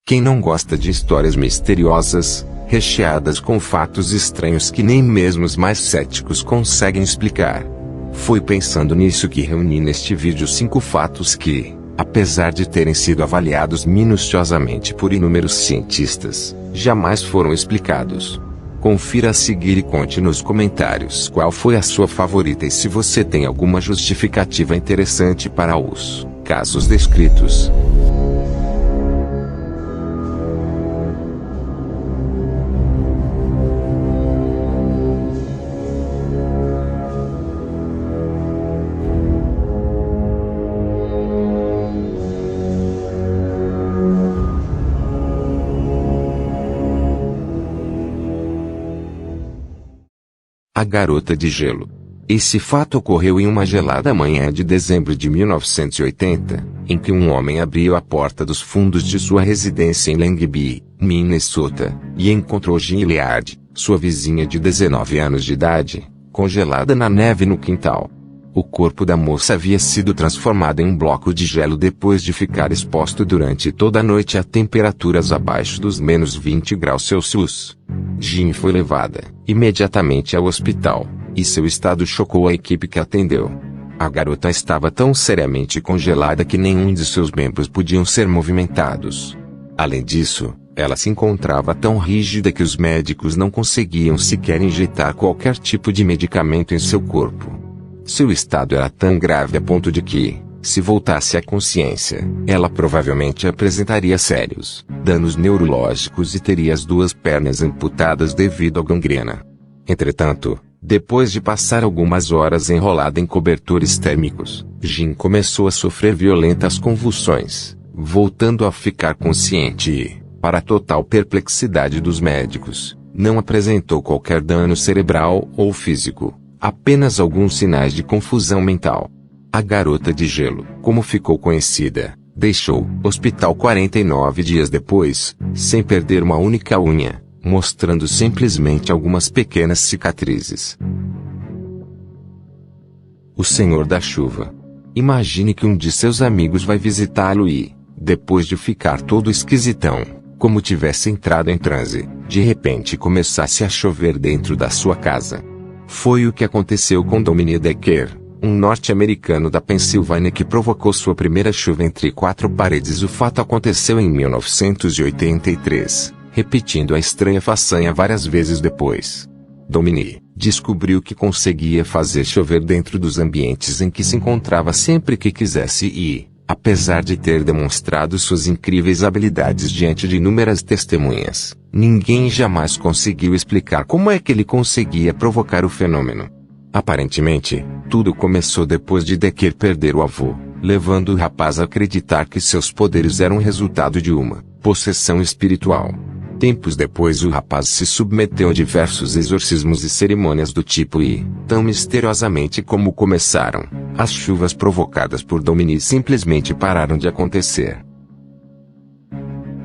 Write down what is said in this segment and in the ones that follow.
Quem não gosta de histórias misteriosas, recheadas com fatos estranhos que nem mesmo os mais céticos conseguem explicar? Foi pensando nisso que reuni neste vídeo 5 fatos que, apesar de terem sido avaliados minuciosamente por inúmeros cientistas, jamais foram explicados. Confira a seguir e conte nos comentários qual foi a sua favorita e se você tem alguma justificativa interessante para os casos descritos. A garota de gelo. Esse fato ocorreu em uma gelada manhã de dezembro de 1980, em que um homem abriu a porta dos fundos de sua residência em Langby, Minnesota, e encontrou Gilliard, sua vizinha de 19 anos de idade, congelada na neve no quintal. O corpo da moça havia sido transformado em um bloco de gelo depois de ficar exposto durante toda a noite a temperaturas abaixo dos menos 20 graus Celsius. Jean foi levada imediatamente ao hospital, e seu estado chocou a equipe que atendeu. A garota estava tão seriamente congelada que nenhum de seus membros podiam ser movimentados. Além disso, ela se encontrava tão rígida que os médicos não conseguiam sequer injetar qualquer tipo de medicamento em seu corpo. Seu estado era tão grave a ponto de que, se voltasse à consciência, ela provavelmente apresentaria sérios danos neurológicos e teria as 2 pernas amputadas devido à gangrena. Entretanto, depois de passar algumas horas enrolada em cobertores térmicos, Jean começou a sofrer violentas convulsões, voltando a ficar consciente e, para a total perplexidade dos médicos, não apresentou qualquer dano cerebral ou físico. Apenas alguns sinais de confusão mental. A garota de gelo, como ficou conhecida, deixou o hospital 49 dias depois, sem perder uma única unha, mostrando simplesmente algumas pequenas cicatrizes. O Senhor da Chuva. Imagine que um de seus amigos vai visitá-lo e, depois de ficar todo esquisitão, como tivesse entrado em transe, de repente começasse a chover dentro da sua casa. Foi o que aconteceu com Dominique Decker, um norte-americano da Pensilvânia que provocou sua primeira chuva entre 4 paredes. O fato aconteceu em 1983, repetindo a estranha façanha várias vezes depois. Dominique descobriu que conseguia fazer chover dentro dos ambientes em que se encontrava sempre que quisesse e, apesar de ter demonstrado suas incríveis habilidades diante de inúmeras testemunhas, ninguém jamais conseguiu explicar como é que ele conseguia provocar o fenômeno. Aparentemente, tudo começou depois de Decker perder o avô, levando o rapaz a acreditar que seus poderes eram resultado de uma possessão espiritual. Tempos depois o rapaz se submeteu a diversos exorcismos e cerimônias do tipo e, tão misteriosamente como começaram, as chuvas provocadas por Dominique simplesmente pararam de acontecer.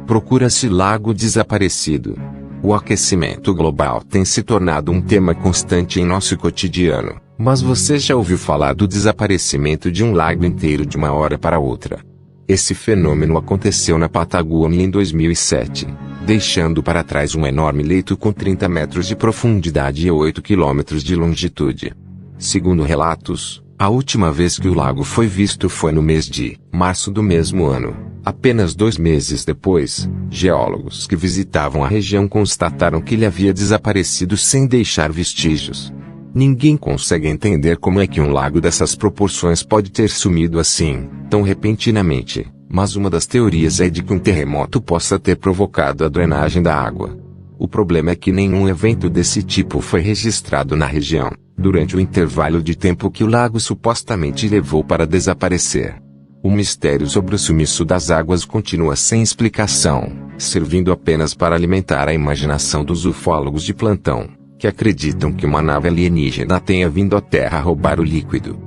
Procura-se lago desaparecido. O aquecimento global tem se tornado um tema constante em nosso cotidiano, mas você já ouviu falar do desaparecimento de um lago inteiro de uma hora para outra? Esse fenômeno aconteceu na Patagônia em 2007, deixando para trás um enorme leito com 30 metros de profundidade e 8 quilômetros de longitude. Segundo relatos, a última vez que o lago foi visto foi no mês de março do mesmo ano. Apenas 2 meses depois, geólogos que visitavam a região constataram que ele havia desaparecido sem deixar vestígios. Ninguém consegue entender como é que um lago dessas proporções pode ter sumido assim, tão repentinamente, mas uma das teorias é de que um terremoto possa ter provocado a drenagem da água. O problema é que nenhum evento desse tipo foi registrado na região, durante o intervalo de tempo que o lago supostamente levou para desaparecer. O mistério sobre o sumiço das águas continua sem explicação, servindo apenas para alimentar a imaginação dos ufólogos de plantão, que acreditam que uma nave alienígena tenha vindo à Terra roubar o líquido.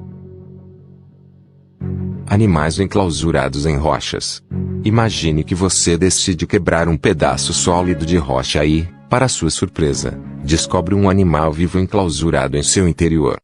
Animais enclausurados em rochas. Imagine que você decide quebrar um pedaço sólido de rocha e, para sua surpresa, descobre um animal vivo enclausurado em seu interior.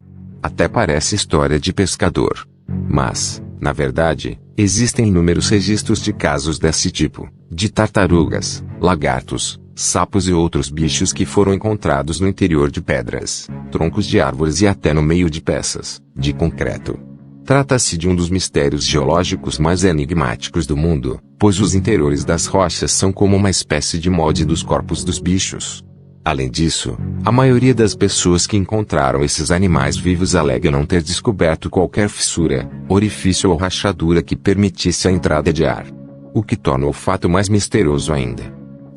Até parece história de pescador. Mas, na verdade, existem inúmeros registros de casos desse tipo, de tartarugas, lagartos, sapos e outros bichos que foram encontrados no interior de pedras, troncos de árvores e até no meio de peças de concreto. Trata-se de um dos mistérios geológicos mais enigmáticos do mundo, pois os interiores das rochas são como uma espécie de molde dos corpos dos bichos. Além disso, a maioria das pessoas que encontraram esses animais vivos alega não ter descoberto qualquer fissura, orifício ou rachadura que permitisse a entrada de ar. O que torna o fato mais misterioso ainda.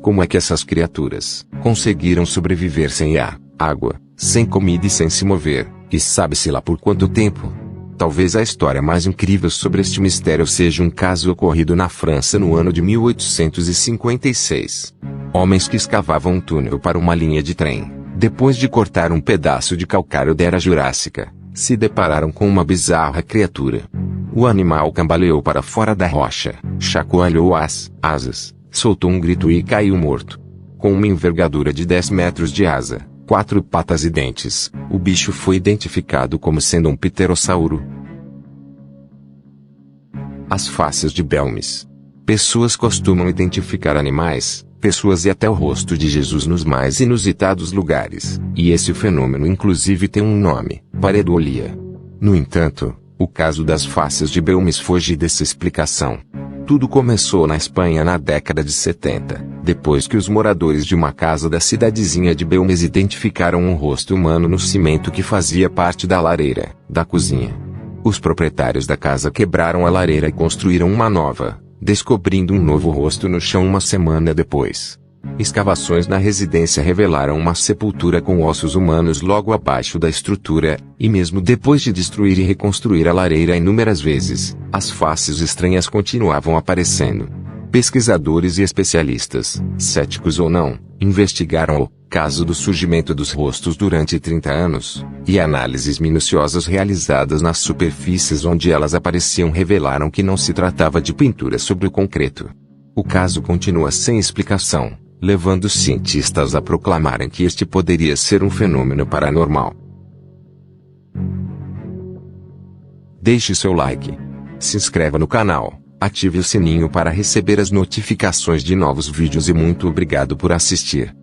Como é que essas criaturas conseguiram sobreviver sem ar, água, sem comida e sem se mover, e sabe-se lá por quanto tempo? Talvez a história mais incrível sobre este mistério seja um caso ocorrido na França no ano de 1856. Homens que escavavam um túnel para uma linha de trem, depois de cortar um pedaço de calcário da Era Jurássica, se depararam com uma bizarra criatura. O animal cambaleou para fora da rocha, chacoalhou as asas, soltou um grito e caiu morto. Com uma envergadura de 10 metros de asa, 4 patas e dentes, o bicho foi identificado como sendo um pterossauro. As faces de Belmes. Pessoas costumam identificar animais, pessoas e até o rosto de Jesus nos mais inusitados lugares, e esse fenômeno inclusive tem um nome, pareidolia. No entanto, o caso das faces de Belmes foge dessa explicação. Tudo começou na Espanha na década de 70, depois que os moradores de uma casa da cidadezinha de Belmes identificaram um rosto humano no cimento que fazia parte da lareira da cozinha. Os proprietários da casa quebraram a lareira e construíram uma nova, descobrindo um novo rosto no chão uma semana depois. Escavações na residência revelaram uma sepultura com ossos humanos logo abaixo da estrutura, e mesmo depois de destruir e reconstruir a lareira inúmeras vezes, as faces estranhas continuavam aparecendo. Pesquisadores e especialistas, céticos ou não, investigaram o caso do surgimento dos rostos durante 30 anos, e análises minuciosas realizadas nas superfícies onde elas apareciam revelaram que não se tratava de pintura sobre o concreto. O caso continua sem explicação, levando os cientistas a proclamarem que este poderia ser um fenômeno paranormal. Deixe seu like. Se inscreva no canal, ative o sininho para receber as notificações de novos vídeos e muito obrigado por assistir.